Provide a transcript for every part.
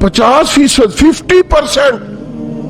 50%, 50%।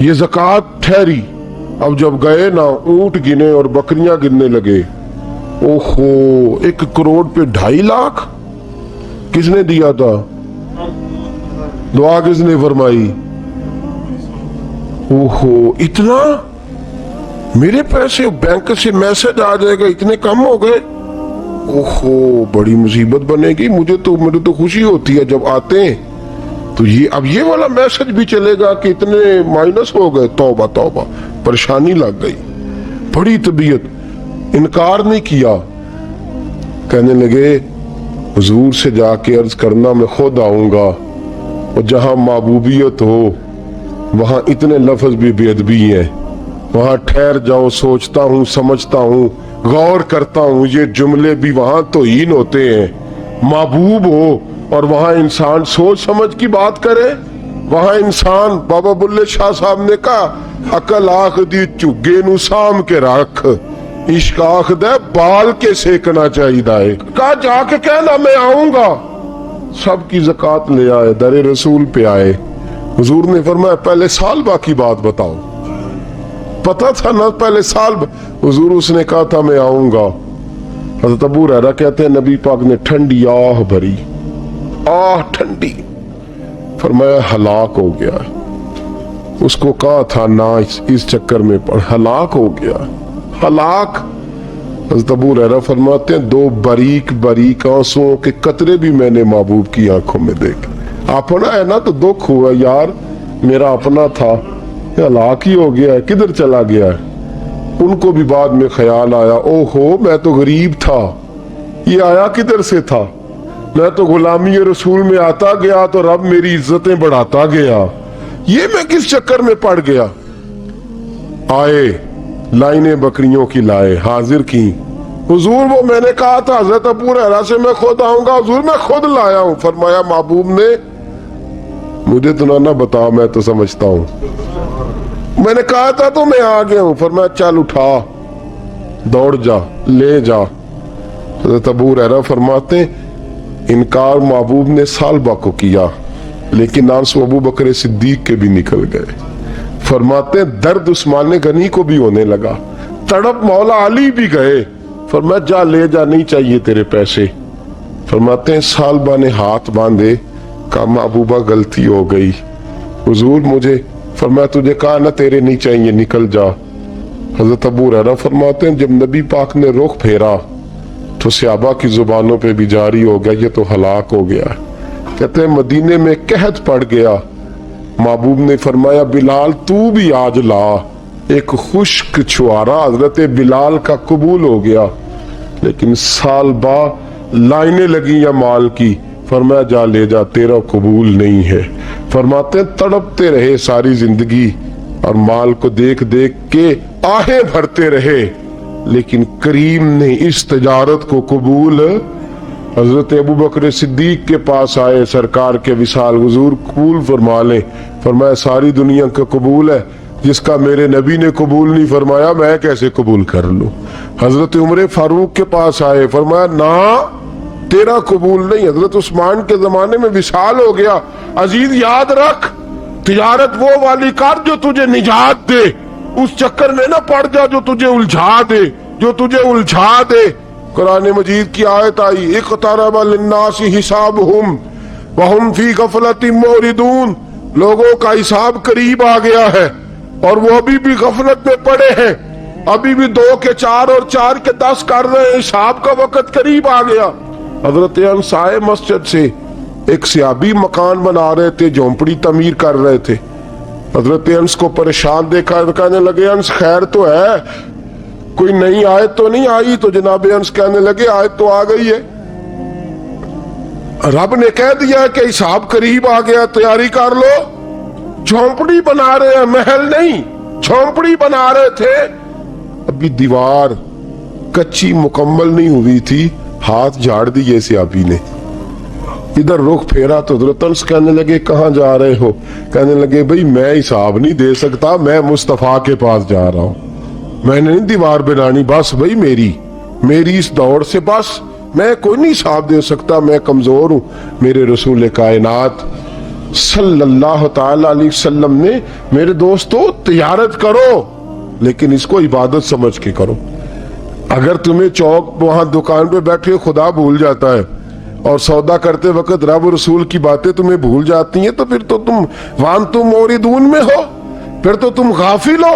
یہ زکات ٹھہری. اب جب گئے نا اونٹ گنے اور بکریاں گننے لگے, اوہو 1 کروڑ پہ 2.5 لاکھ کس نے دیا تھا؟ دعا کس نے فرمائی؟ اوہو اتنا, میرے پیسے بینک سے میسج آ جائے گا اتنے کم ہو گئے. اوہو بڑی مصیبت بنے گی. مجھے تو خوشی ہوتی ہے جب آتے ہیں تو اب یہ والا میسج بھی چلے گا کہ اتنے مائنس ہو گئے. توبہ توبہ, پریشانی لگ گئی. بڑی طبیعت, انکار نہیں کیا. کہنے لگے حضور سے جا کے عرض کرنا میں خود آؤں گا, اور جہاں محبوبیت ہو وہاں اتنے لفظ بھی بے ادبی ہیں. وہاں ٹھہر جاؤ, سوچتا ہوں, سمجھتا ہوں, غور کرتا ہوں, یہ جملے بھی وہاں توہین ہوتے ہیں. محبوب ہو اور وہاں انسان سوچ سمجھ کی بات کرے. وہاں انسان, بابا بلے شاہ صاحب نے کہا, عقل آخ دی چگے نو سام کے رکھ, عشق آخ دے بال کے سیکنا چاہیے دائے. کہا جا کے کہنا میں آؤں گا. سب کی زکات لے آئے, در رسول پہ آئے. حضور نے فرمایا پہلے سال باقی بات بتاؤ. پتا تھا نا پہلے سال حضور اس نے کہا تھا میں آؤں گا. حضرت ابو ہریرہ کہتے ہیں نبی پاک نے ٹھنڈی آہ بھری, آہ ٹھنڈی, فرمایا ہلاک ہو گیا. اس کو کہا تھا نہ اس چکر میں پڑ, ہلاک ہو گیا, ہلاک. حضرت ابو ہریرہ فرماتے ہیں 2 باریک باریک آنسوؤں کے قطرے بھی میں نے محبوب کی آنکھوں میں دیکھے. اپنا ہے نا تو دکھ ہوا, یار میرا اپنا تھا, ہلاک ہی ہو گیا ہے, کدھر چلا گیا ہے. ان کو بھی بعد میں خیال آیا, او ہو میں تو غریب تھا, یہ آیا کدھر سے تھا. میں تو غلامی رسول میں آتا گیا تو رب میری عزتیں بڑھاتا گیا, یہ میں کس چکر میں پڑ گیا. آئے لائنیں بکریوں کی لائے, حاضر کی. حضور وہ میں نے کہا تھا حضرت ابو ہریرہ سے میں خود آؤں گا. حضور میں خود لایا ہوں. فرمایا محبوب نے مجھے تو نہ بتا, میں تو سمجھتا ہوں, میں نے کہا تھا تو میں آ گیا ہوں. فرمایا چل اٹھا, دوڑ جا, لے جا. حضرت ابو ہریرہ فرماتے انکار محبوب نے سالبہ کو کیا, لیکن آنسو ابو بکر صدیق کے بھی نکل گئے. فرماتے درد عثمان غنی کو بھی ہونے لگا, تڑپ مولا علی بھی گئے. فرمایا جا لے جا, نہیں چاہیے تیرے پیسے. فرماتے ہیں سالبہ نے ہاتھ باندھے, کہا محبوبہ غلطی ہو گئی. حضور مجھے, فرمایا تجھے کہا نہ تیرے نہیں چاہیے, نکل جا. حضرت ابو ہریرہ فرماتے ہیں جب نبی پاک نے رخ پھیرا تو صحابہ کی زبانوں پہ بھی جاری ہو گیا یہ تو ہلاک ہو گیا. کہتے ہیں مدینے میں قحط پڑ گیا. محبوب نے فرمایا بلال تو بھی آج لا. ایک خشک چھوارا حضرت بلال کا قبول ہو گیا, لیکن سال با لائنیں لگی یا مال کی. فرمایا جا لے جا, تیرا قبول نہیں ہے. فرماتے ہیں تڑپتے رہے ساری زندگی اور مال کو دیکھ دیکھ کے آہیں بھرتے رہے, لیکن کریم نے اس تجارت کو قبول. حضرت ابو بکر صدیق کے پاس آئے, سرکار کے وصال, حضور قبول فرما لیں. فرمایا ساری دنیا کا قبول ہے, جس کا میرے نبی نے قبول نہیں فرمایا میں کیسے قبول کر لوں. حضرت عمر فاروق کے پاس آئے, فرمایا نہ تیرا قبول نہیں. حضرت عثمان کے زمانے میں وصال ہو گیا. عزیز یاد رکھ, تجارت وہ والی کر جو تجھے نجات دے, اس چکر میں نہ پڑ جا جو تجھے الجھا دے. قرآن مجید کی آیت آئی اقترب للناس حسابہم وہم فی غفلۃ معرضون. لوگوں کا حساب قریب آ گیا ہے اور وہ ابھی بھی غفلت میں پڑے ہیں, ابھی بھی 2 کے 4 اور 4 کے 10 کر رہے ہیں. حساب کا وقت قریب آ گیا. حضرت انس آئے مسجد سے, ایک صحابی مکان بنا رہے تھے, جھونپڑی تعمیر کر رہے تھے. حضرت انس کو پریشان دیکھا, کہنے لگے انس خیر تو ہے, کوئی نئی آیت تو نہیں آئی؟ تو جناب انس کہنے لگے آیت تو آ گئی ہے, رب نے کہہ دیا کہ حساب قریب آ گیا, تیاری کر لو. جھونپڑی بنا رہے ہیں, محل نہیں, جھونپڑی بنا رہے تھے. ابھی دیوار کچی مکمل نہیں ہوئی تھی, ہاتھ جھاڑ دیے صحابی نے. ادھر رخ پھیرا تو حضرت انس کہنے لگے کہاں جا رہے ہو؟ کہنے لگے بھئی میں حساب نہیں دے سکتا, میں مصطفیٰ کے پاس جا رہا ہوں, میں نے نہیں دیوار بنانی, بس بھئی میری اس دوڑ سے بس میں کوئی نہیں حساب دے سکتا, میں کمزور ہوں. میرے رسول کائنات صلی اللہ تعالی علیہ وسلم نے میرے دوستو تجارت کرو لیکن اس کو عبادت سمجھ کے کرو. اگر تمہیں چوک وہاں دکان پہ بیٹھے خدا بھول جاتا ہے اور سودا کرتے وقت رب رسول کی باتیں تمہیں بھول جاتی ہیں تو پھر تو تم وانتم موردون میں ہو, پھر تو تم غافل ہو.